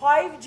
5G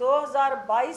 2022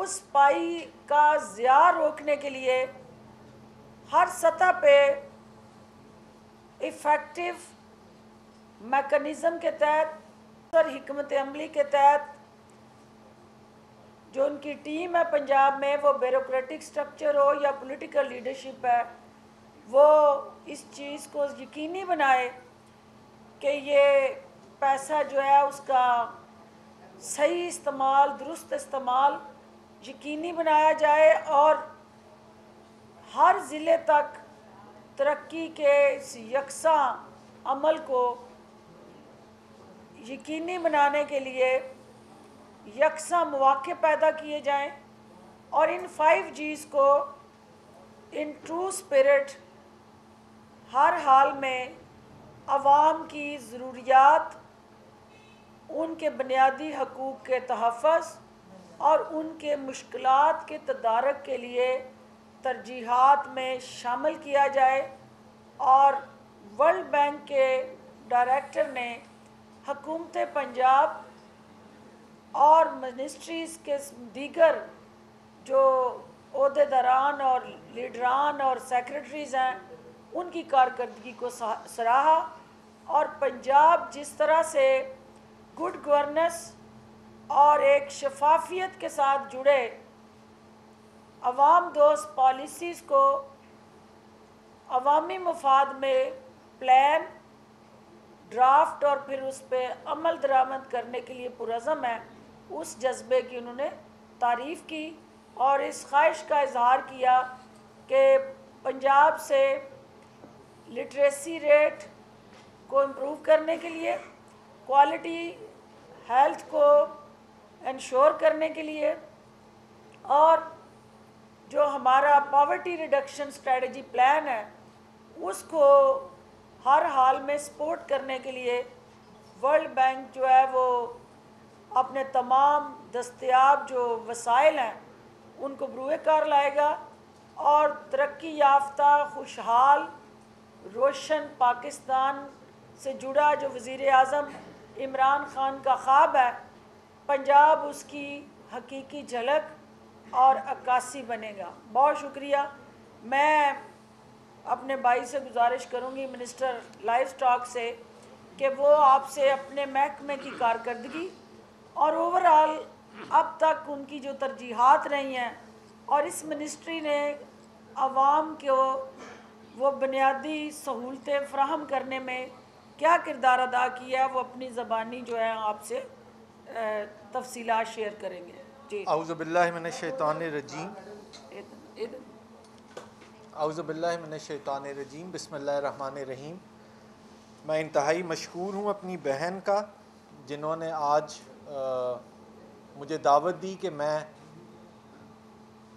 اس پائی کا ضیاع روکنے کے لیے ہر سطح پہ افیکٹو میکنزم کے تحت اور حکمت عملی کے تحت جو ان کی ٹیم ہے پنجاب میں، وہ بیوروکریٹک سٹرکچر ہو یا پولیٹیکل لیڈرشپ ہے، وہ اس چیز کو یقینی بنائے کہ یہ پیسہ جو ہے اس کا صحیح استعمال، درست استعمال یقینی بنایا جائے اور ہر ضلع تک ترقی کے اس یکساں عمل کو یقینی بنانے کے لیے یکساں مواقع پیدا کیے جائیں اور ان 5 Gs کو ان ٹرو اسپرٹ ہر حال میں عوام کی ضروریات، ان کے بنیادی حقوق کے تحفظ اور ان کے مشکلات کے تدارک کے لیے ترجیحات میں شامل کیا جائے۔ اور ورلڈ بینک کے ڈائریکٹر نے حکومت پنجاب اور منسٹریز کے دیگر جو عہدیداران اور لیڈران اور سیکرٹریز ہیں ان کی کارکردگی کو سراہا، اور پنجاب جس طرح سے گڈ گورننس اور ایک شفافیت کے ساتھ جڑے عوام دوست پالیسیز کو عوامی مفاد میں پلان، ڈرافٹ اور پھر اس پہ عمل درآمد کرنے کے لیے پرعزم ہے، اس جذبے کی انہوں نے تعریف کی اور اس خواہش کا اظہار کیا کہ پنجاب سے لٹریسی ریٹ کو امپروو کرنے کے لیے، کوالٹی ہیلتھ کو انشور کرنے کے لیے، اور جو ہمارا پاورٹی ریڈکشن اسٹریٹجی پلان ہے اس کو ہر حال میں سپورٹ کرنے کے لیے ورلڈ بینک جو ہے وہ اپنے تمام دستیاب جو وسائل ہیں ان کو بروئے کار لائے گا، اور ترقی یافتہ خوشحال روشن پاکستان سے جڑا جو وزیر اعظم عمران خان کا خواب ہے، پنجاب اس کی حقیقی جھلک اور عکاسی بنے گا۔ بہت شکریہ۔ میں اپنے بھائی سے گزارش کروں گی منسٹر لائف سٹاک سے کہ وہ آپ سے اپنے محکمے کی کارکردگی اور اوورآل اب تک ان کی جو ترجیحات رہی ہیں اور اس منسٹری نے عوام کو وہ بنیادی سہولتیں فراہم کرنے میں کیا کردار ادا کیا ہے، وہ اپنی زبانی جو ہے آپ سے تفصیلات شیئر کریں گے۔ جی اعوذ باللہ من الشیطان الرجیم، اعوذ باللہ من الشیطان الرجیم، بسم اللہ الرحمن الرحیم۔ میں انتہائی مشکور ہوں اپنی بہن کا جنہوں نے آج مجھے دعوت دی کہ میں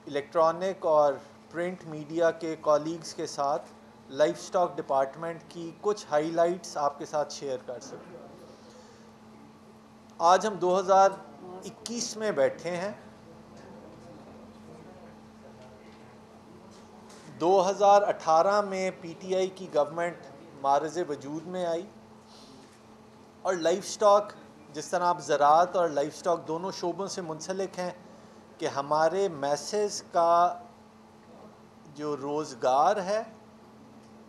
الیکٹرانک اور پرنٹ میڈیا کے کولیگز کے ساتھ لائف سٹاک ڈپارٹمنٹ کی کچھ ہائی لائٹس آپ کے ساتھ شیئر کر سکوں۔ آج ہم 2021 میں بیٹھے ہیں۔ 2018 میں پی ٹی آئی کی گورنمنٹ معرض وجود میں آئی، اور لائف سٹاک، جس طرح آپ زراعت اور لائف سٹاک دونوں شعبوں سے منسلک ہیں، کہ ہمارے میسز کا جو روزگار ہے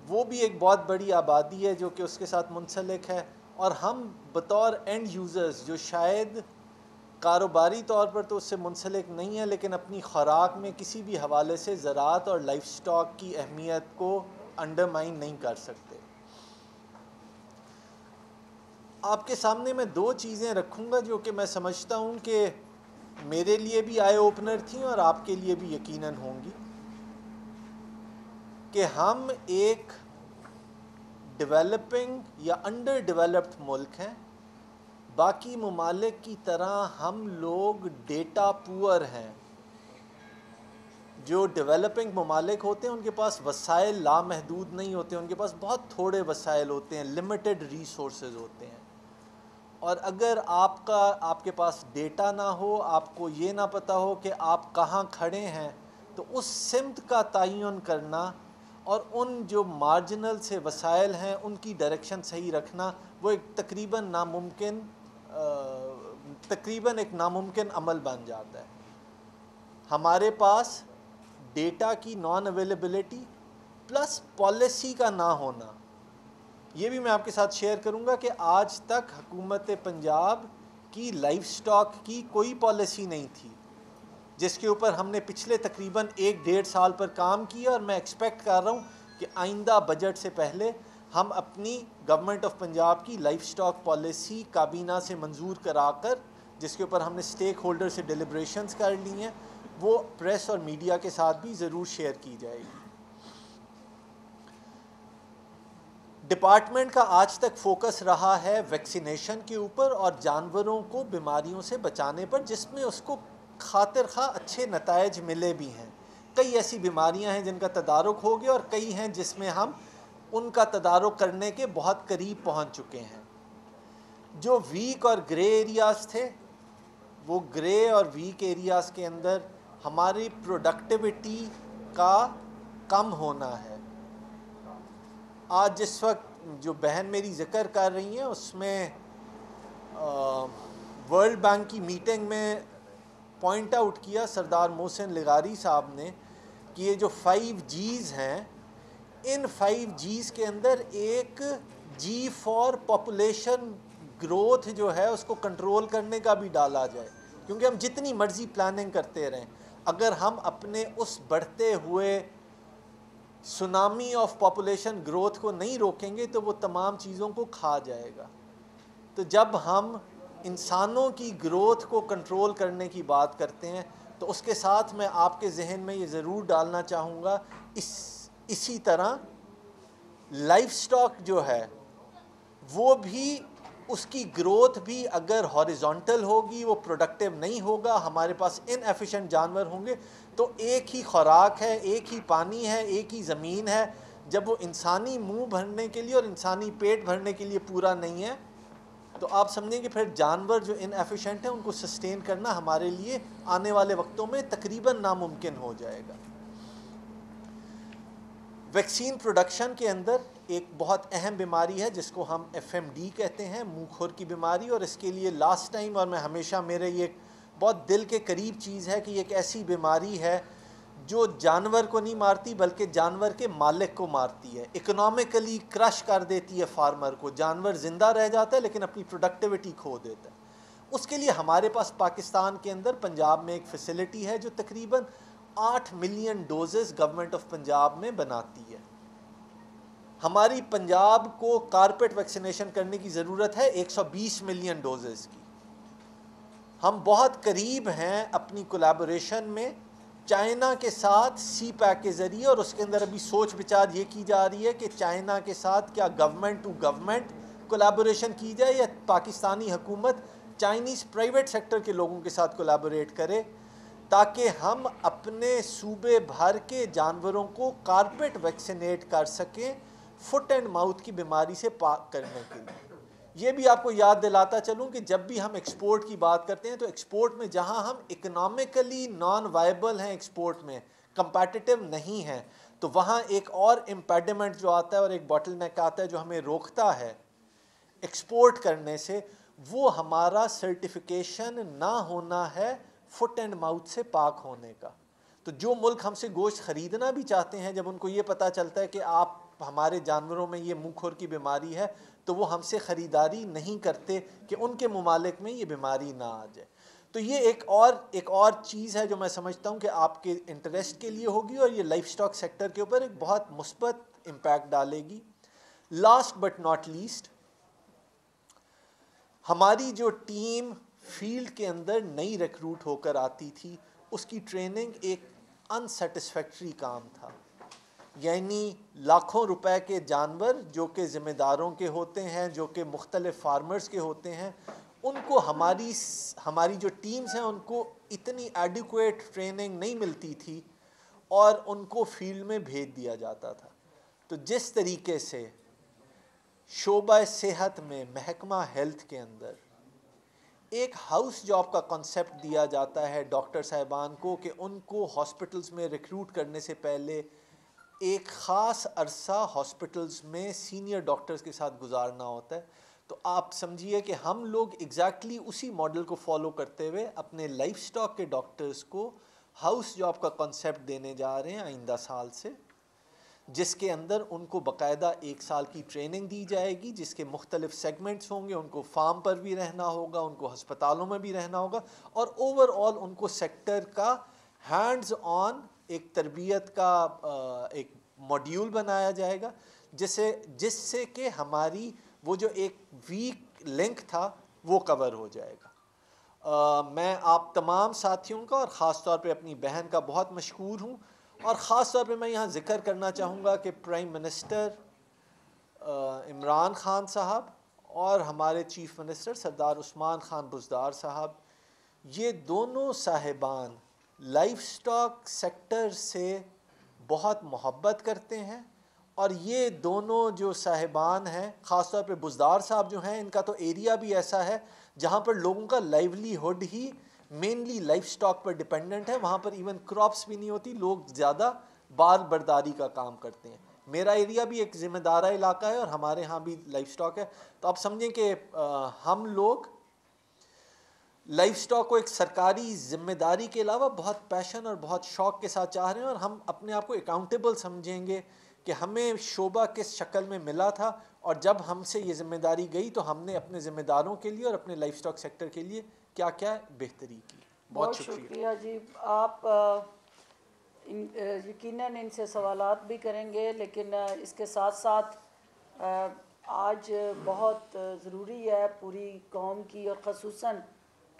وہ بھی ایک بہت بڑی آبادی ہے جو کہ اس کے ساتھ منسلک ہے، اور ہم بطور اینڈ یوزرز جو شاید کاروباری طور پر تو اس سے منسلک نہیں ہے لیکن اپنی خوراک میں کسی بھی حوالے سے زراعت اور لائف سٹاک کی اہمیت کو انڈرمائن نہیں کر سکتے۔ آپ کے سامنے میں 2 چیزیں رکھوں گا جو کہ میں سمجھتا ہوں کہ میرے لیے بھی آئی اوپنر تھیں اور آپ کے لیے بھی یقیناً ہوں گی، کہ ہم ایک ڈیولپنگ یا انڈر ڈیولپڈ ملک ہیں، باقی ممالک کی طرح ہم لوگ ڈیٹا پور ہیں۔ جو ڈیولپنگ ممالک ہوتے ہیں ان کے پاس وسائل لامحدود نہیں ہوتے، ان کے پاس بہت تھوڑے وسائل ہوتے ہیں، لمیٹڈ ریسورسز ہوتے ہیں، اور اگر آپ کے پاس ڈیٹا نہ ہو، آپ کو یہ نہ پتہ ہو کہ آپ کہاں کھڑے ہیں، تو اس سمت کا تعین کرنا اور ان جو مارجنل سے وسائل ہیں ان کی ڈائریکشن صحیح رکھنا، وہ ایک تقریباً ایک ناممکن عمل بن جاتا ہے۔ ہمارے پاس ڈیٹا کی نان اویلیبلٹی پلس پالیسی کا نہ ہونا. یہ بھی میں آپ کے ساتھ شیئر کروں گا کہ آج تک حکومت پنجاب کی لائف سٹاک کی کوئی پالیسی نہیں تھی جس کے اوپر ہم نے پچھلے تقریباً 1-1.5 سال پر کام کیا, اور میں ایکسپیکٹ کر رہا ہوں کہ آئندہ بجٹ سے پہلے ہم اپنی گورنمنٹ آف پنجاب کی لائف سٹاک پالیسی کابینہ سے منظور کرا کر, جس کے اوپر ہم نے اسٹیک ہولڈر سے ڈیلیبریشنز کر لی ہیں, وہ پریس اور میڈیا کے ساتھ بھی ضرور شیئر کی جائے گی. ڈپارٹمنٹ کا آج تک فوکس رہا ہے ویکسینیشن کے اوپر اور جانوروں کو بیماریوں سے بچانے پر, جس میں اس کو خاطر خواہ اچھے نتائج ملے بھی ہیں. کئی ایسی بیماریاں ہیں جن کا تدارک ہو گیا, اور کئی ہیں جس میں ہم ان کا تدارک کرنے کے بہت قریب پہنچ چکے ہیں. جو ویک اور گرے ایریاز تھے, وہ گرے اور ویک ایریاز کے اندر ہماری پروڈکٹیوٹی کا کم ہونا ہے. آج جس وقت جو بہن میری ذکر کر رہی ہیں, اس میں ورلڈ بینک کی میٹنگ میں پوائنٹ آؤٹ کیا سردار محسن لغاری صاحب نے کہ یہ جو 5Gs ہیں, ان 5Gs کے اندر ایک جی فار پاپولیشن گروتھ جو ہے اس کو کنٹرول کرنے کا بھی ڈالا جائے, کیونکہ ہم جتنی مرضی پلاننگ کرتے رہیں, اگر ہم اپنے اس بڑھتے ہوئے سونامی آف پاپولیشن گروتھ کو نہیں روکیں گے تو وہ تمام چیزوں کو کھا جائے گا. تو جب ہم انسانوں کی گروتھ کو کنٹرول کرنے کی بات کرتے ہیں تو اس کے ساتھ میں آپ کے ذہن میں یہ ضرور ڈالنا چاہوں گا, اسی طرح لائف سٹاک جو ہے وہ بھی, اس کی گروتھ بھی اگر ہاریزونٹل ہوگی, وہ پروڈکٹیو نہیں ہوگا, ہمارے پاس ان ایفیشینٹ جانور ہوں گے, تو ایک ہی خوراک ہے, ایک ہی پانی ہے, ایک ہی زمین ہے, جب وہ انسانی منہ بھرنے کے لیے اور انسانی پیٹ بھرنے کے لیے پورا نہیں ہے, تو آپ سمجھیں کہ پھر جانور جو ان ایفیشینٹ ہیں ان کو سسٹین کرنا ہمارے لیے آنے والے وقتوں میں تقریباً ناممکن ہو جائے گا. ویکسین پروڈکشن کے اندر ایک بہت اہم بیماری ہے جس کو ہم FMD کہتے ہیں, منہ کھر کی بیماری, اور اس کے لیے لاسٹ ٹائم, اور میں ہمیشہ میرے یہ بہت دل کے قریب چیز ہے کہ یہ ایک ایسی بیماری ہے جو جانور کو نہیں مارتی بلکہ جانور کے مالک کو مارتی ہے, اکنامکلی کرش کر دیتی ہے فارمر کو, جانور زندہ رہ جاتا ہے لیکن اپنی پروڈکٹیوٹی کھو دیتا ہے. اس کے لیے ہمارے پاس پاکستان کے اندر پنجاب میں ایک فیسلٹی ہے جو تقریباً 8 million doses government of Punjab میں بناتی ہے. ہماری پنجاب کو کارپیٹ ویکسینیشن کرنے کی ضرورت ہے 120 ملین ڈوزز کی. ہم بہت قریب ہیں اپنی کولیبوریشن میں چائنا کے ساتھ سی پیک کے ذریعے, اور اس کے اندر ابھی سوچ بچار یہ کی جا رہی ہے کہ چائنا کے ساتھ کیا گورنمنٹ ٹو گورنمنٹ کولیبوریشن کی جائے یا پاکستانی حکومت چائنیز پرائیویٹ سیکٹر کے لوگوں کے ساتھ کولیبوریٹ کرے, تاکہ ہم اپنے صوبے بھر کے جانوروں کو کارپیٹ ویکسینیٹ کر سکیں فٹ اینڈ ماؤتھ کی بیماری سے پاک کرنے کے لیے. یہ بھی آپ کو یاد دلاتا چلوں کہ جب بھی ہم ایکسپورٹ کی بات کرتے ہیں تو ایکسپورٹ میں جہاں ہم اکنامکلی نان وائبل ہیں, ایکسپورٹ میں کمپیٹیٹیو نہیں ہیں, تو وہاں ایک اور امپیڈیمنٹ جو آتا ہے اور ایک باٹل نیک آتا ہے جو ہمیں روکتا ہے ایکسپورٹ کرنے سے, وہ ہمارا سرٹیفیکیشن نہ ہونا ہے فٹ اینڈ ماؤتھ سے پاک ہونے کا. تو جو ملک ہم سے گوشت خریدنا بھی چاہتے ہیں, جب ان کو یہ پتہ چلتا ہے کہ آپ ہمارے جانوروں میں یہ منہ کھر کی بیماری ہے, تو وہ ہم سے خریداری نہیں کرتے کہ ان کے ممالک میں یہ بیماری نہ آ جائے. تو یہ ایک اور چیز ہے جو میں سمجھتا ہوں کہ آپ کے انٹرسٹ کے لیے ہوگی, اور یہ لائف سٹاک سیکٹر کے اوپر ایک بہت مثبت امپیکٹ ڈالے گی. لاسٹ بٹ ناٹ لیسٹ, ہماری جو ٹیم فیلڈ کے اندر نئی ریکروٹ ہو کر آتی تھی, اس کی ٹریننگ ایک انسیٹسفیکٹری کام تھا. یعنی لاکھوں روپے کے جانور جو کہ ذمہ داروں کے ہوتے ہیں, جو کہ مختلف فارمرز کے ہوتے ہیں, ان کو ہماری جو ٹیمز ہیں ان کو اتنی ایڈیکویٹ ٹریننگ نہیں ملتی تھی اور ان کو فیلڈ میں بھیج دیا جاتا تھا. تو جس طریقے سے شعبہ صحت میں محکمہ ہیلتھ کے اندر ایک ہاؤس جاب کا کنسیپٹ دیا جاتا ہے ڈاکٹر صاحبان کو کہ ان کو ہاسپٹلز میں ریکروٹ کرنے سے پہلے ایک خاص عرصہ ہاسپٹلز میں سینئر ڈاکٹرز کے ساتھ گزارنا ہوتا ہے, تو آپ سمجھیے کہ ہم لوگ ایگزیکٹلی اسی ماڈل کو فالو کرتے ہوئے اپنے لائف سٹاک کے ڈاکٹرز کو ہاؤس جاب کا کنسیپٹ دینے جا رہے ہیں آئندہ سال سے، جس کے اندر ان کو باقاعدہ 1 سال کی ٹریننگ دی جائے گی، جس کے مختلف سیگمنٹس ہوں گے. ان کو فارم پر بھی رہنا ہوگا، ان کو ہسپتالوں میں بھی رہنا ہوگا، اور اوور آل ان کو سیکٹر کا ہینڈز آن ایک تربیت کا ایک ماڈیول بنایا جائے گا، جس سے کہ ہماری وہ جو ایک ویک لنک تھا وہ کور ہو جائے گا. میں آپ تمام ساتھیوں کا اور خاص طور پہ اپنی بہن کا بہت مشکور ہوں، اور خاص طور پہ میں یہاں ذکر کرنا چاہوں گا کہ پرائم منسٹر عمران خان صاحب اور ہمارے چیف منسٹر سردار عثمان خان بزدار صاحب، یہ دونوں صاحبان لائف سٹاک سیکٹر سے بہت محبت کرتے ہیں. اور یہ دونوں جو صاحبان ہیں، خاص طور پہ بزدار صاحب جو ہیں، ان کا تو ایریا بھی ایسا ہے جہاں پر لوگوں کا لائیولی ہوڈ ہی مینلی لائف سٹاک پر ڈیپینڈنٹ ہے. وہاں پر ایون کراپس بھی نہیں ہوتی، لوگ زیادہ بال برداری کا کام کرتے ہیں. میرا ایریا بھی ایک ذمہ دارہ علاقہ ہے اور ہمارے ہاں بھی لائف سٹاک ہے. تو آپ سمجھیں کہ ہم لوگ لائف سٹاک کو ایک سرکاری ذمہ داری کے علاوہ بہت پیشن اور بہت شوق کے ساتھ چاہ رہے ہیں، اور ہم اپنے آپ کو اکاؤنٹیبل سمجھیں گے کہ ہمیں شعبہ کس شکل میں ملا تھا، اور جب ہم سے یہ ذمہ داری گئی تو ہم نے اپنے ذمہ داروں کے لیے اور اپنے لائف سٹاک سیکٹر کے لیے کیا کیا بہتری کی. بہت شکریہ جی. آپ یقیناً ان سے سوالات بھی کریں گے، لیکن اس کے ساتھ ساتھ آج بہت ضروری ہے پوری قوم کی اور خصوصاً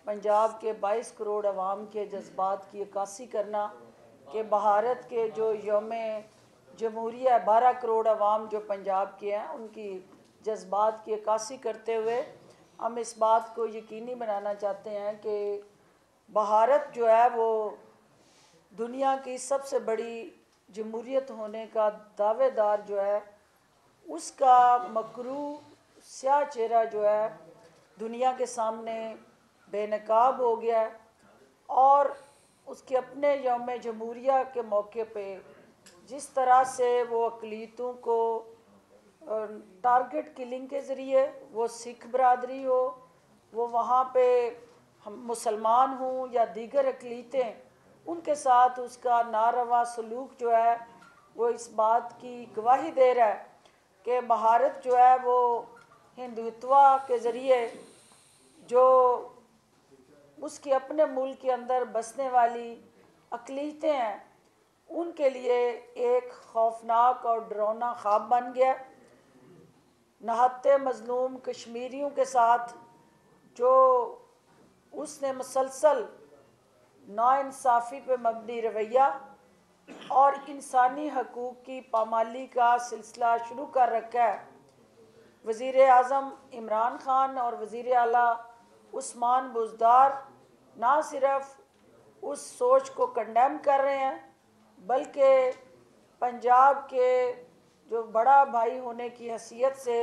پنجاب کے 22 کروڑ عوام کے جذبات کی عکاسی کرنا کہ بھارت کے جو یوم جمہوریہ 12 کروڑ عوام جو پنجاب کے ہیں، ان کی جذبات کی عکاسی کرتے ہوئے ہم اس بات کو یقینی بنانا چاہتے ہیں کہ بھارت جو ہے وہ دنیا کی سب سے بڑی جمہوریت ہونے کا دعوے دار جو ہے، اس کا مکروہ سیاہ چہرہ جو ہے دنیا کے سامنے بے نقاب ہو گیا ہے. اور اس کے اپنے یوم جمہوریہ کے موقع پہ جس طرح سے وہ اقلیتوں کو ٹارگٹ کلنگ کے ذریعے، وہ سکھ برادری ہو، وہ وہاں پہ ہم مسلمان ہوں یا دیگر اقلیتیں، ان کے ساتھ اس کا ناروا سلوک جو ہے وہ اس بات کی گواہی دے رہا ہے کہ بھارت جو ہے وہ ہندوتوا کے ذریعے جو اس کے اپنے ملک کے اندر بسنے والی اقلیتیں ہیں، ان کے لیے ایک خوفناک اور ڈراؤنا خواب بن گیا. نہتے مظلوم کشمیریوں کے ساتھ جو اس نے مسلسل ناانصافی پہ مبنی رویہ اور انسانی حقوق کی پامالی کا سلسلہ شروع کر رکھا ہے. وزیر اعظم عمران خان اور وزیر اعلیٰ عثمان بزدار نہ صرف اس سوچ کو کنڈیم کر رہے ہیں، بلکہ پنجاب کے جو بڑا بھائی ہونے کی حیثیت سے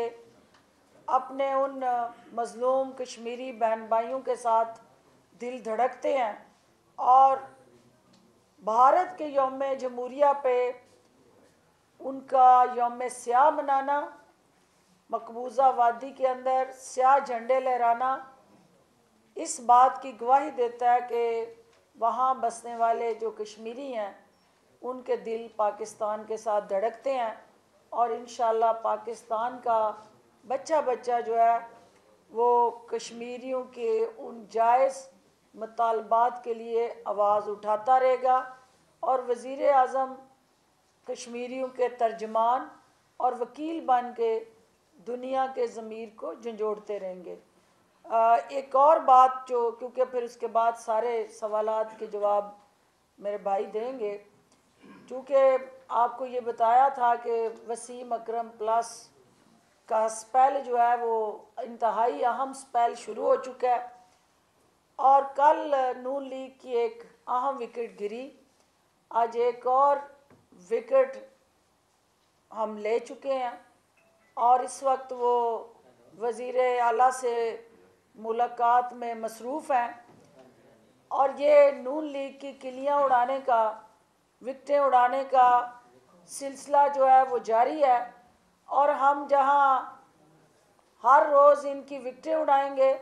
اپنے ان مظلوم کشمیری بہن بھائیوں کے ساتھ دل دھڑکتے ہیں، اور بھارت کے یوم جمہوریہ پہ ان کا یوم سیاہ منانا، مقبوضہ وادی کے اندر سیاہ جھنڈے لہرانا، اس بات کی گواہی دیتا ہے کہ وہاں بسنے والے جو کشمیری ہیں ان کے دل پاکستان کے ساتھ دھڑکتے ہیں، اور انشاءاللہ پاکستان کا بچہ بچہ جو ہے وہ کشمیریوں کے ان جائز مطالبات کے لیے آواز اٹھاتا رہے گا، اور وزیر اعظم کشمیریوں کے ترجمان اور وکیل بن کے دنیا کے ضمیر کو جھنجھوڑتے رہیں گے. ایک اور بات جو، کیونکہ پھر اس کے بعد سارے سوالات کے جواب میرے بھائی دیں گے، چونکہ آپ کو یہ بتایا تھا کہ وسیم اکرم پلس کا سپیل جو ہے وہ انتہائی اہم سپیل شروع ہو چکا ہے، اور کل نون لیگ کی ایک اہم وکٹ گری. آج ایک اور وکٹ ہم لے چکے ہیں، اور اس وقت وہ وزیر اعلیٰ سے ملاقات میں مصروف ہیں، اور یہ نون لیگ کی کلیاں اڑانے کا، وکٹیں اڑانے کا سلسلہ جو ہے وہ جاری ہے. اور ہم جہاں ہر روز ان کی وکٹیں اڑائیں گے،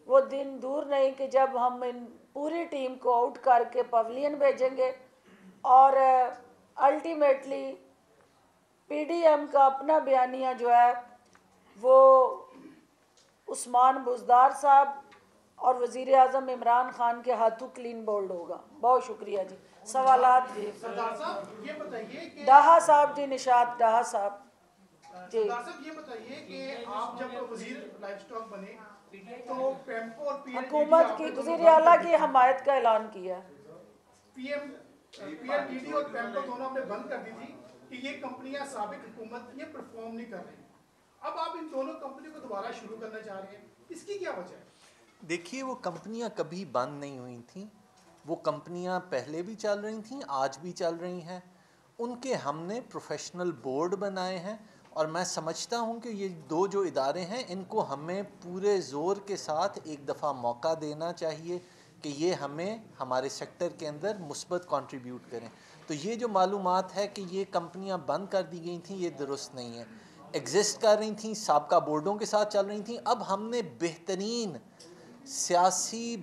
وہ دن دور نہیں کہ جب ہم ان پوری ٹیم کو آؤٹ کر کے پویلین بھیجیں گے اور الٹیمیٹلی پی ڈی ایم کا اپنا بیانیہ جو ہے وہ عثمان بزدار صاحب اور وزیر اعظم عمران خان کے ہاتھوں کلین بولڈ ہوگا. بہت شکریہ جی. سوالات بھی سردار صاحب یہ بتائیے کہ ڈاہا صاحب جی، نشاط ڈاہا صاحب جی. سردار صاحب یہ بتائیے کہ آپ جب وزیر لائف اسٹاک بنے تو پیمکو اور پی ایل ڈی ڈی حکومت کی وزیر اعلیٰ کی حمایت کا اعلان کیا. پی ایل ڈی ڈی اور پیمکو دونوں نے بند کر دی تھی کہ یہ کمپنیاں سابق حکومت یہ پرفارم نہیں کر رہی. اب آپ ان دونوں کمپنیوں کو دوبارہ شروع کرنا چاہ رہے ہیں, اس کی کیا وجہ ہے؟ دیکھیے وہ کمپنیاں کبھی بند نہیں ہوئی تھیں. وہ کمپنیاں پہلے بھی چل رہی تھیں, آج بھی چل رہی ہیں. ان کے ہم نے پروفیشنل بورڈ بنائے ہیں اور میں سمجھتا ہوں کہ یہ دو جو ادارے ہیں ان کو ہمیں پورے زور کے ساتھ ایک دفعہ موقع دینا چاہیے کہ یہ ہمیں ہمارے سیکٹر کے اندر مثبت کنٹریبیوٹ کریں. تو یہ جو معلومات ہے کہ یہ کمپنیاں بند کر دی گئی تھیں, یہ درست نہیں ہے. ایگزسٹ کر رہی تھیں, سابقہ بورڈوں کے ساتھ چل رہی تھیں. اب ہم نے بہترین سیاسی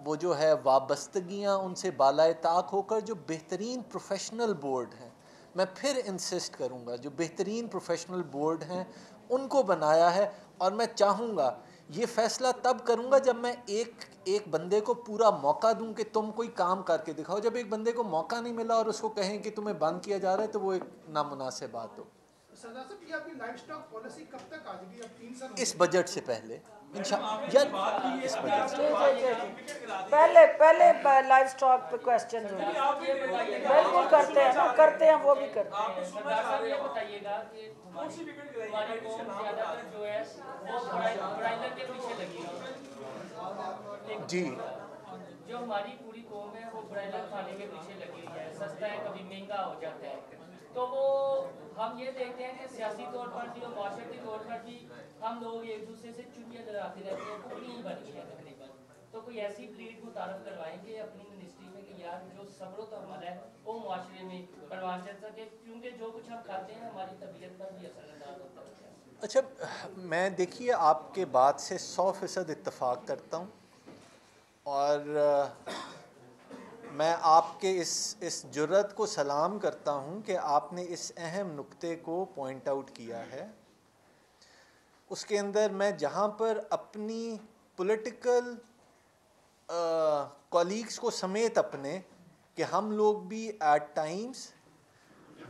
وہ جو ہے وابستگیاں ان سے بالائے طاق ہو کر جو بہترین پروفیشنل بورڈ ہیں, میں پھر انسسٹ کروں گا, جو بہترین پروفیشنل بورڈ ہیں ان کو بنایا ہے. اور میں چاہوں گا یہ فیصلہ تب کروں گا جب میں ایک بندے کو پورا موقع دوں کہ تم کوئی کام کر کے دکھاؤ. جب ایک بندے کو موقع نہیں ملا اور اس کو کہیں کہ تمہیں بند کیا جا رہا ہے تو وہ ایک نامناسب بات ہو. سردار صاحب یہ آپ کی لائف اسٹاک پالیسی کب تک آ جائے گی؟ اب 3 سال اس بجٹ سے پہلے انشاءاللہ اس بجٹ سے پہلے لائف اسٹاک پہ کوشچن بالکل کرتے ہیں وہ بھی کرتے ہیں. سردار صاحب یہ بتائیے گا کہ ہماری قوم زیادہ تر جو ہے وہ برائلر کے پیچھے لگی ہے. جی, جو ہماری پوری قوم ہے وہ برائلر کھانے کے پیچھے لگی ہوئی ہے. سستا ہے کبھی مہنگا ہو جاتا ہے. تو وہ ہم یہ دیکھتے ہیں کہ سیاسی طور پر بھی اور معاشرتی طور پر بھی ہم لوگ ایک دوسرے سے چٹیاں لگاتے رہتے ہیں. کمپنی ہی بن گئی ہے تقریباً. تو کوئی ایسی بریڈ متعارف کروائیں گے اپنی منسٹری میں کہ یار جو صبر و تحمل ہے وہ معاشرے میں پروان چل سکے, کیونکہ جو کچھ ہم کھاتے ہیں ہماری طبیعت پر بھی اثر انداز ہوتا ہے. اچھا میں دیکھیے آپ کے بات سے 100% اتفاق کرتا ہوں, اور میں آپ کے اس جرأت کو سلام کرتا ہوں کہ آپ نے اس اہم نقطے کو پوائنٹ آؤٹ کیا ہے. اس کے اندر میں جہاں پر اپنی پولیٹیکل کولیگز کو سمیت اپنے کہ ہم لوگ بھی at times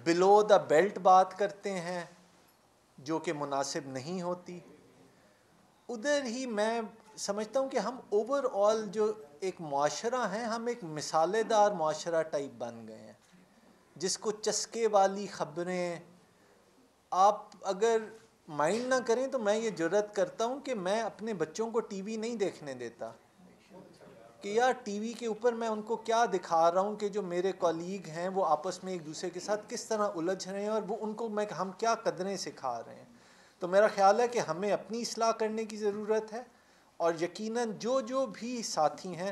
below the belt بات کرتے ہیں جو کہ مناسب نہیں ہوتی, ادھر ہی میں سمجھتا ہوں کہ ہم اوور آل جو ایک معاشرہ ہیں ہم ایک مثالے دار معاشرہ ٹائپ بن گئے ہیں جس کو چسکے والی خبریں, آپ اگر مائنڈ نہ کریں تو میں یہ جرأت کرتا ہوں کہ میں اپنے بچوں کو ٹی وی نہیں دیکھنے دیتا کہ یار ٹی وی کے اوپر میں ان کو کیا دکھا رہا ہوں کہ جو میرے کولیگ ہیں وہ آپس میں ایک دوسرے کے ساتھ کس طرح الجھ رہے ہیں اور وہ ان کو ہم کیا قدریں سکھا رہے ہیں. تو میرا خیال ہے کہ ہمیں اپنی اصلاح کرنے کی ضرورت ہے, اور یقیناً جو بھی ساتھی ہیں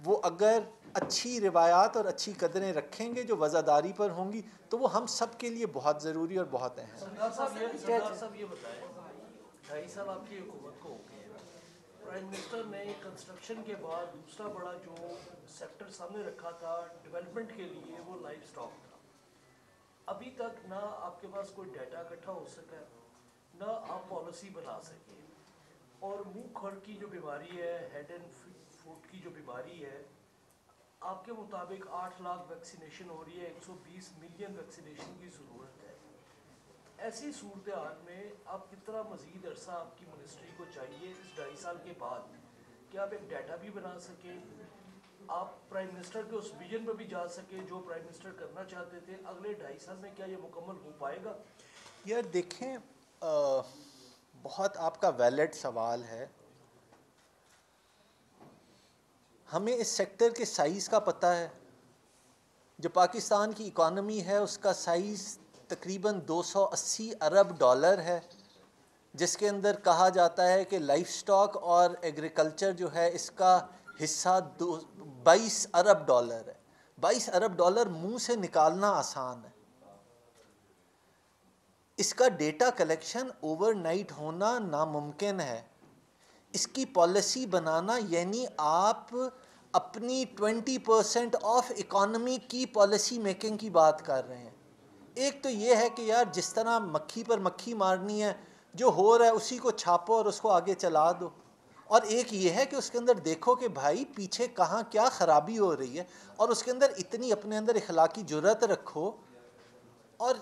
وہ اگر اچھی روایات اور اچھی قدریں رکھیں گے جو وزاداری پر ہوں گی تو وہ ہم سب کے لیے بہت ضروری اور بہت اہم ہے. سردار صاحب یہ بتائیں 2.5 سال آپ کی حکومت کو ہو گئے ہیں, پرائم منسٹر نے کنسٹرکشن کے بعد دوسرا بڑا جو سیکٹر سامنے رکھا تھا ڈیولپمنٹ کے لیے وہ لائف اسٹاک تھا. ابھی تک نہ آپ کے پاس کوئی ڈیٹا اکٹھا ہو سکا, نہ آپ پالیسی بنا سکے, اور منہ کھر کی جو بیماری ہے, ہیڈ اینڈ فوٹ کی جو بیماری ہے, آپ کے مطابق 8 لاکھ ویکسینیشن ہو رہی ہے, 120 ملین ویکسینیشن کی ضرورت ہے. ایسی صورتحال میں آپ کتنا مزید عرصہ آپ کی منسٹری کو چاہیے اس 2.5 سال کے بعد کہ آپ ایک ڈیٹا بھی بنا سکیں, آپ پرائم منسٹر کے اس ویژن پہ بھی جا سکیں جو پرائم منسٹر کرنا چاہتے تھے؟ اگلے 2.5 سال میں کیا یہ مکمل ہو پائے گا؟ یار دیکھیں بہت آپ کا ویلڈ سوال ہے. ہمیں اس سیکٹر کے سائز کا پتہ ہے. جو پاکستان کی اکانومی ہے اس کا سائز تقریباً $280 ارب ہے, جس کے اندر کہا جاتا ہے کہ لائف سٹاک اور ایگریکلچر جو ہے اس کا حصہ $22 ارب ہے. $22 ارب منہ سے نکالنا آسان ہے, اس کا ڈیٹا کلیکشن اوور نائٹ ہونا ناممکن ہے. اس کی پالیسی بنانا یعنی آپ اپنی 20% آف اکانومی کی پالیسی میکنگ کی بات کر رہے ہیں. ایک تو یہ ہے کہ یار جس طرح مکھی پر مکھی مارنی ہے، جو ہو رہا ہے اسی کو چھاپو اور اس کو آگے چلا دو. اور ایک یہ ہے کہ اس کے اندر دیکھو کہ بھائی پیچھے کہاں کیا خرابی ہو رہی ہے، اور اس کے اندر اتنی اپنے اندر اخلاقی جرأت رکھو اور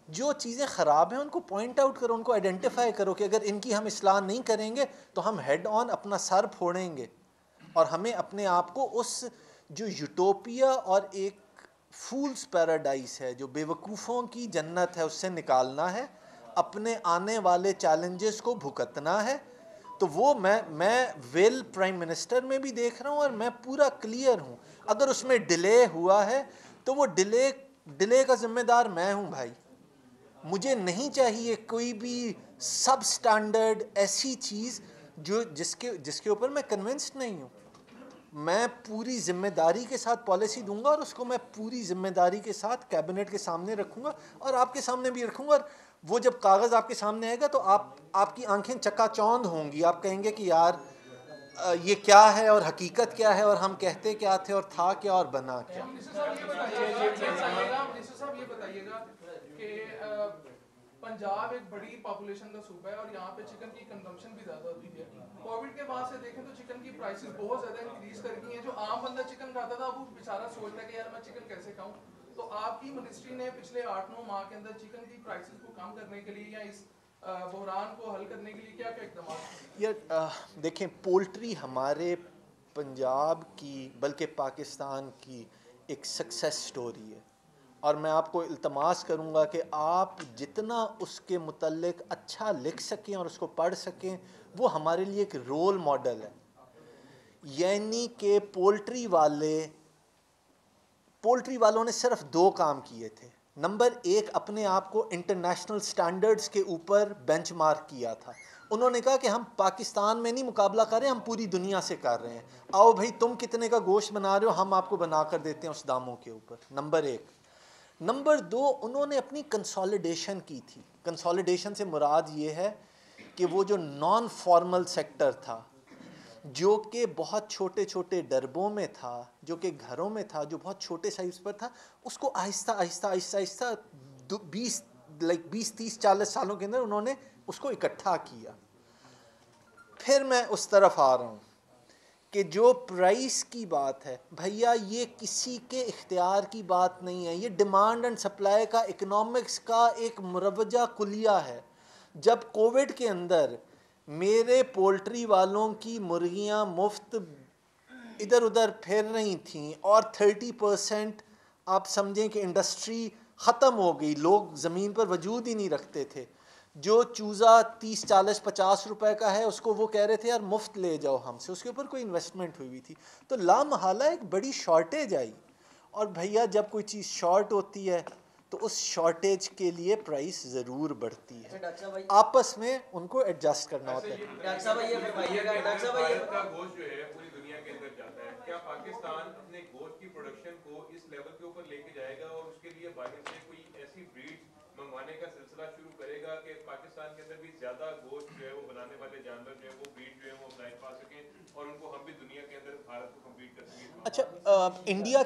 جو چیزیں خراب ہیں ان کو پوائنٹ آؤٹ کرو، ان کو آئیڈینٹیفائی کرو کہ اگر ان کی ہم اصلاح نہیں کریں گے تو ہم ہیڈ آن اپنا سر پھوڑیں گے. اور ہمیں اپنے آپ کو اس جو یوٹوپیا اور ایک فولز پیراڈائز ہے، جو بے وقوفوں کی جنت ہے، اس سے نکالنا ہے، اپنے آنے والے چیلنجز کو بھگتنا ہے. تو وہ میں ول پرائم منسٹر میں بھی دیکھ رہا ہوں اور میں پورا کلیئر ہوں. اگر اس میں ڈیلے ہوا ہے تو وہ ڈیلے کا ذمہ دار میں ہوں بھائی. مجھے نہیں چاہیے کوئی بھی سب سٹینڈرڈ ایسی چیز جس کے اوپر میں کنونسڈ نہیں ہوں. میں پوری ذمہ داری کے ساتھ پالیسی دوں گا اور اس کو میں پوری ذمہ داری کے ساتھ کیبنٹ کے سامنے رکھوں گا اور آپ کے سامنے بھی رکھوں گا. اور وہ جب کاغذ آپ کے سامنے آئے گا تو آپ کی آنکھیں چکا چوند ہوں گی. آپ کہیں گے کہ یار یہ کیا ہے اور حقیقت کیا ہے اور ہم کہتے کیا تھے اور تھا کیا اور بنا کیا. صاحب یہ بتائیے گا کہ پنجاب ایک بڑی پاپولیشن کا صوبہ ہے اور یہاں پہ چکن کی کنزمپشن بھی زیادہ ہوتی ہے. کووڈ کے بعد سے دیکھیں تو چکن کی پرائسز بہت زیادہ انکریز کر گئی ہیں. جو عام بندہ چکن کھاتا تھا وہ بیچارہ سوچتا ہے کہ یار میں چکن کیسے کھاؤں. تو آپ کی منسٹری نے پچھلے 8-9 ماہ کے اندر چکن کی پرائسز کو کم کرنے کے لیے یا اس بحران کو حل کرنے کے لیے کیا کیا اقدامات؟ یہ دیکھیں پولٹری ہمارے پنجاب کی بلکہ پاکستان کی ایک سکسیس سٹوری ہے. اور میں آپ کو التماس کروں گا کہ آپ جتنا اس کے متعلق اچھا لکھ سکیں اور اس کو پڑھ سکیں وہ ہمارے لیے ایک رول ماڈل ہے. یعنی کہ پولٹری والوں نے صرف 2 کام کیے تھے. نمبر 1 اپنے آپ کو انٹرنیشنل سٹینڈرڈز کے اوپر بینچ مارک کیا تھا. انہوں نے کہا کہ ہم پاکستان میں نہیں مقابلہ کر رہے ہیں، ہم پوری دنیا سے کر رہے ہیں. آؤ بھائی تم کتنے کا گوشت بنا رہے ہو، ہم آپ کو بنا کر دیتے ہیں اس داموں کے اوپر. نمبر 1. نمبر 2 انہوں نے اپنی کنسالیڈیشن کی تھی. کنسالیڈیشن سے مراد یہ ہے کہ وہ جو نان فارمل سیکٹر تھا، جو کہ بہت چھوٹے چھوٹے ڈربوں میں تھا، جو کہ گھروں میں تھا، جو بہت چھوٹے سائز پر تھا، اس کو آہستہ آہستہ آہستہ آہستہ 20-30-40 سالوں کے اندر انہوں نے اس کو اکٹھا کیا. پھر میں اس طرف آ رہا ہوں کہ جو پرائس کی بات ہے بھیا، یہ کسی کے اختیار کی بات نہیں ہے. یہ ڈیمانڈ اینڈ سپلائی کا اکنامکس کا ایک مروجہ کلیہ ہے. جب کووڈ کے اندر میرے پولٹری والوں کی مرغیاں مفت ادھر ادھر پھر رہی تھیں اور 30% آپ سمجھیں کہ انڈسٹری ختم ہو گئی، لوگ زمین پر وجود ہی نہیں رکھتے تھے. جو چوزا 30-40-50 روپے کا ہے اس کو وہ کہہ رہے تھے یار مفت لے جاؤ ہم سے، اس کے اوپر کوئی انویسٹمنٹ ہوئی تھی. تو لامحالہ ایک بڑی شارٹیج آئی. اور بھیا جب کوئی چیز شارٹ ہوتی ہے تو اس شارٹیج کے لیے پرائس ضرور بڑھتی ہے. آپس میں ان کو ایڈجسٹ کرنا ہوتا ہے. گوشت جو ہے پوری دنیا کے اندر جاتا ہے، کیا پاکستان اپنے گوشت کی پروڈکشن کو اس لیول کے اوپر لے کے جائے گا اور اس کے لیے باہر سے کوئی ایسی بریڈ منگوانے کا سلسلہ شروع کرے گا کہ پاکستان کے اندر بھی زیادہ گوشت جو ہے وہ بنانے والے جانور جو ہے وہ بریڈ جو ہے وہ اپلائی پا سکیں اور ان کو ہم بھی دنیا کے اندر بھارت کو کمپیٹ کر سکیں؟ اچھا، انڈیا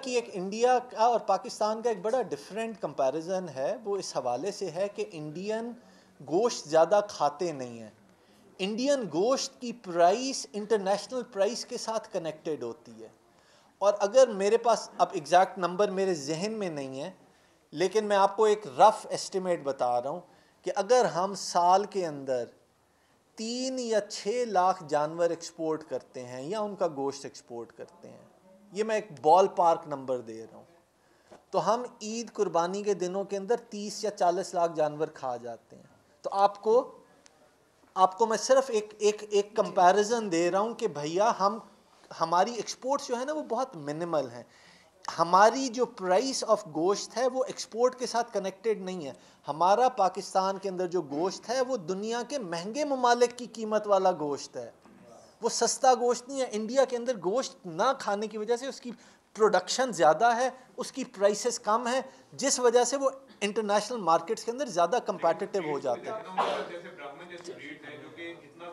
کا اور پاکستان کا ایک بڑا ڈفرینٹ کمپیریزن ہے. وہ اس حوالے سے ہے کہ انڈین گوشت زیادہ کھاتے نہیں ہیں. انڈین گوشت کی پرائس انٹرنیشنل پرائس کے ساتھ کنیکٹڈ ہوتی ہے. اور اگر میرے پاس اب ایگزیکٹ نمبر میرے ذہن میں نہیں ہے، لیکن میں آپ کو ایک رف ایسٹیمیٹ بتا رہا ہوں کہ اگر ہم سال کے اندر 3 یا 6 لاکھ جانور ایکسپورٹ کرتے ہیں یا ان کا گوشت ایکسپورٹ کرتے ہیں، یہ میں ایک بال پارک نمبر دے رہا ہوں، تو ہم عید قربانی کے دنوں کے اندر 30 یا 40 لاکھ جانور کھا جاتے ہیں. تو آپ کو میں صرف ایک کمپیریزن دے رہا ہوں کہ بھیا ہماری ایکسپورٹس جو ہے نا وہ بہت منیمل ہیں. ہماری جو پرائس آف گوشت ہے وہ ایکسپورٹ کے ساتھ کنیکٹڈ نہیں ہے. ہمارا پاکستان کے اندر جو گوشت ہے وہ دنیا کے مہنگے ممالک کی قیمت والا گوشت ہے، وہ سستا گوشت نہیں ہے. انڈیا کے اندر گوشت نہ کھانے کی وجہ سے اس کی پروڈکشن زیادہ ہے، اس کی پرائسز کم ہیں، جس وجہ سے وہ انٹرنیشنل مارکیٹس کے اندر زیادہ کمپیٹیٹیو ہو جاتا ہے. جیسے براہمن جیسی بریڈ ہے جو کہ اتنا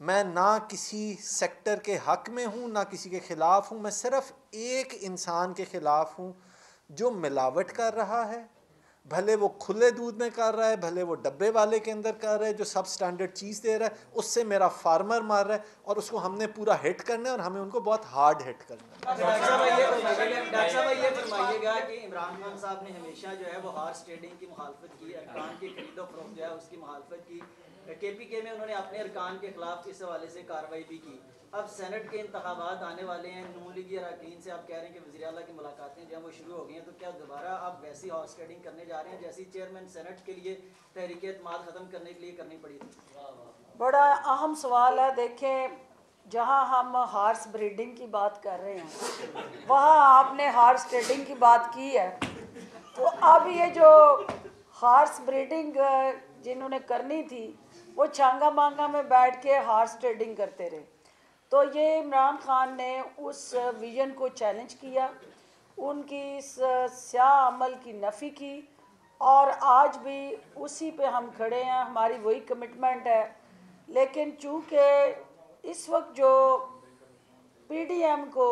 میں نہ کسی سیکٹر کے حق میں ہوں نہ کسی کے خلاف ہوں، میں صرف ایک انسان کے خلاف ہوں جو ملاوٹ کر رہا ہے، بھلے وہ کھلے دودھ میں کر رہا ہے، بھلے وہ ڈبے والے کے اندر کر رہا ہے، جو سب سٹینڈرڈ چیز دے رہا ہے، اس سے میرا فارمر مار رہا ہے، اور اس کو ہم نے پورا ہٹ کرنا ہے، اور ہمیں ان کو بہت ہارڈ ہٹ کرنا ہے۔ ڈاکٹر صاحب یہ فرمائیے گا کہ عمران خان صاحب نے ہمیشہ جو ہے وہ ہارس ٹریڈنگ کی مخالفت کی، ارکان کی خرید و فروخت جو ہے اس کی مخالفت کی، کے پی کے میں انہوں نے اپنے ارکان کے خلاف اس حوالے سے کارروائی بھی کی۔ اب سینٹ کے انتخابات آنے والے ہیں، نون لیگی اراکین سے آپ کہہ رہے ہیں کہ وزیر اعلیٰ کی ملاقاتیں جو ہیں وہ شروع ہو گئی ہیں، تو کیا دوبارہ آپ ویسی ہارس ٹریڈنگ کرنے جا رہے ہیں جیسی چیئرمین سینٹ کے لیے تحریک اعتماد ختم کرنے کے لیے کرنی پڑی تھی؟ بڑا اہم سوال ہے۔ دیکھیں، جہاں ہم ہارس بریڈنگ کی بات کر رہے ہیں وہاں آپ نے ہارس ٹریڈنگ کی بات کی ہے، تو اب یہ جو ہارس بریڈنگ جنہوں نے کرنی تھی وہ چانگا مانگا میں بیٹھ کے ہارس ٹریڈنگ کرتے رہے، تو یہ عمران خان نے اس ویژن کو چیلنج کیا، ان کی اس سیاہ عمل کی نفی کی، اور آج بھی اسی پہ ہم کھڑے ہیں، ہماری وہی کمٹمنٹ ہے۔ لیکن چونکہ اس وقت جو پی ڈی ایم کو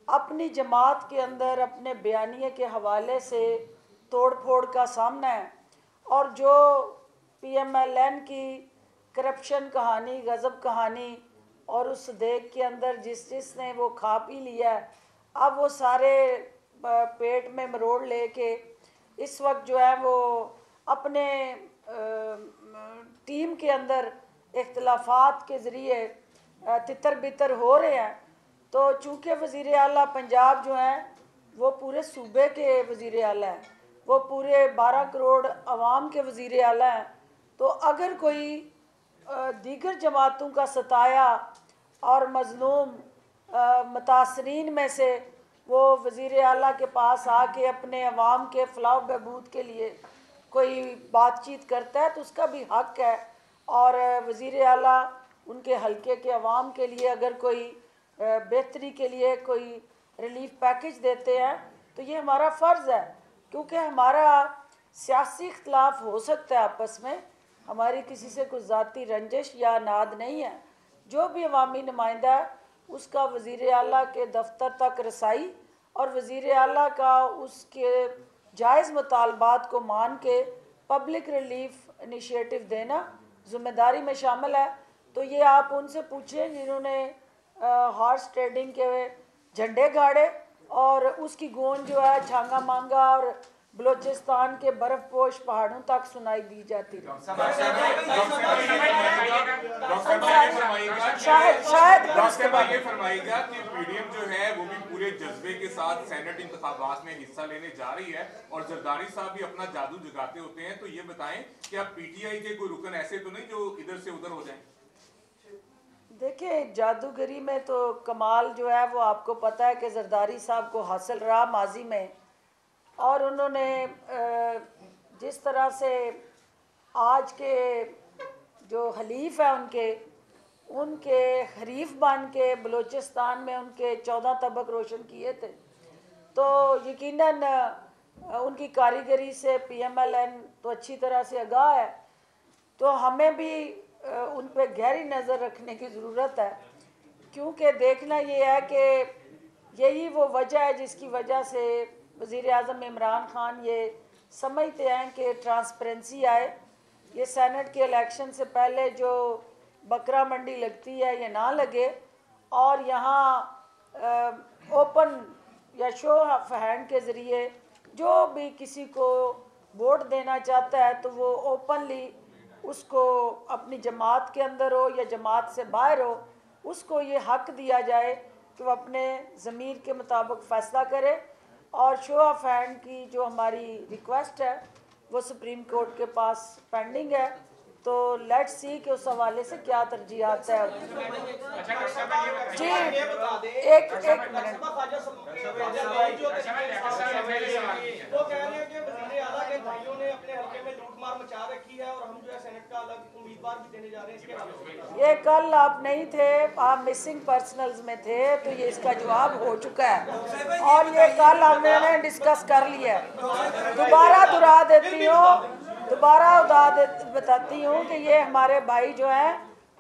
اپنی جماعت کے اندر اپنے بیانیے کے حوالے سے توڑ پھوڑ کا سامنا ہے، اور جو پی ایم ایل این کی کرپشن کہانی، غضب کہانی، اور اس دیگ کے اندر جس نے وہ کھا پی لیا ہے، اب وہ سارے پیٹ میں مروڑ لے کے اس وقت جو ہے وہ اپنے ٹیم کے اندر اختلافات کے ذریعے تتر بتر ہو رہے ہیں۔ تو چونکہ وزیر اعلیٰ پنجاب جو ہیں وہ پورے صوبے کے وزیر اعلیٰ ہیں، وہ پورے 12 کروڑ عوام کے وزیر اعلیٰ ہیں، تو اگر کوئی دیگر جماعتوں کا ستایا اور مظلوم متاثرین میں سے وہ وزیر اعلیٰ کے پاس آ کے اپنے عوام کے فلاح و بہبود کے لیے کوئی بات چیت کرتا ہے تو اس کا بھی حق ہے، اور وزیر اعلیٰ ان کے حلقے کے عوام کے لیے اگر کوئی بہتری کے لیے کوئی ریلیف پیکج دیتے ہیں تو یہ ہمارا فرض ہے، کیونکہ ہمارا سیاسی اختلاف ہو سکتا ہے آپس میں، ہماری کسی سے کوئی ذاتی رنجش یا ناد نہیں ہے، جو بھی عوامی نمائندہ ہے اس کا وزیر اعلیٰ کے دفتر تک رسائی اور وزیر اعلیٰ کا اس کے جائز مطالبات کو مان کے پبلک ریلیف انیشیٹو دینا ذمہ داری میں شامل ہے۔ تو یہ آپ ان سے پوچھیں جنہوں نے ہارس ٹریڈنگ کے جھنڈے گاڑے، اور اس کی گونج جو ہے چھانگا مانگا اور بلوچستان کے برف پوش پہاڑوں تک سنائی دی جاتی ہے۔ شاید یہ فرمائے گا کہ پی ڈی ایم جو ہے وہ بھی پورے جذبے کے ساتھ سینٹ انتخابات میں حصہ لینے جا رہی ہے، اور زرداری صاحب بھی اپنا جادو جگاتے ہوتے ہیں، تو یہ بتائیں کہ اب پی ٹی آئی کے کوئی رکن ایسے تو نہیں جو ادھر سے ادھر ہو جائیں؟ دیکھیں، جادوگری میں تو کمال جو ہے وہ آپ کو پتہ ہے کہ زرداری صاحب کو حاصل رہا ماضی میں، اور انہوں نے جس طرح سے آج کے جو حلیف ہیں ان کے حریف بن کے بلوچستان میں ان کے 14 طبق روشن کیے تھے، تو یقیناً ان کی کاریگری سے پی ایم ایل این تو اچھی طرح سے آگاہ ہے، تو ہمیں بھی ان پہ گہری نظر رکھنے کی ضرورت ہے، کیونکہ دیکھنا یہ ہے کہ یہی وہ وجہ ہے جس کی وجہ سے وزیر اعظم عمران خان یہ سمجھتے ہیں کہ ٹرانسپیرنسی آئے، یہ سینٹ کے الیکشن سے پہلے جو بکرا منڈی لگتی ہے یہ نہ لگے، اور یہاں اوپن یا شو آف ہینڈ کے ذریعے جو بھی کسی کو ووٹ دینا چاہتا ہے تو وہ اوپنلی اس کو اپنی جماعت کے اندر ہو یا جماعت سے باہر ہو، اس کو یہ حق دیا جائے کہ وہ اپنے ضمیر کے مطابق فیصلہ کرے، اور شو آف ہینڈ کی جو ہماری ریکویسٹ ہے وہ سپریم کورٹ کے پاس پینڈنگ ہے، تو لیٹ سی کہ اس حوالے سے کیا ترجیحات ہے۔ جی ایک منٹ، وہ کہہ رہے ہیں کہ وزیر اعلیٰ کے بھائیوں نے اپنے حلقے میں لوٹ مار مچا رکھی ہے، اور ہم جو ہے سینٹ کا الگ امیدوار بھی دینے جا رہے ہیں، اس کے حوالے سے یہ کل آپ نہیں تھے، آپ مسنگ پرسنلز میں تھے، تو یہ اس کا جواب ہو چکا ہے، اور یہ کل ہم نے ڈسکس کر لیا ہے۔ دوبارہ دہرا دیتی ہوں، بتاتی ہوں کہ یہ ہمارے بھائی جو ہیں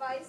22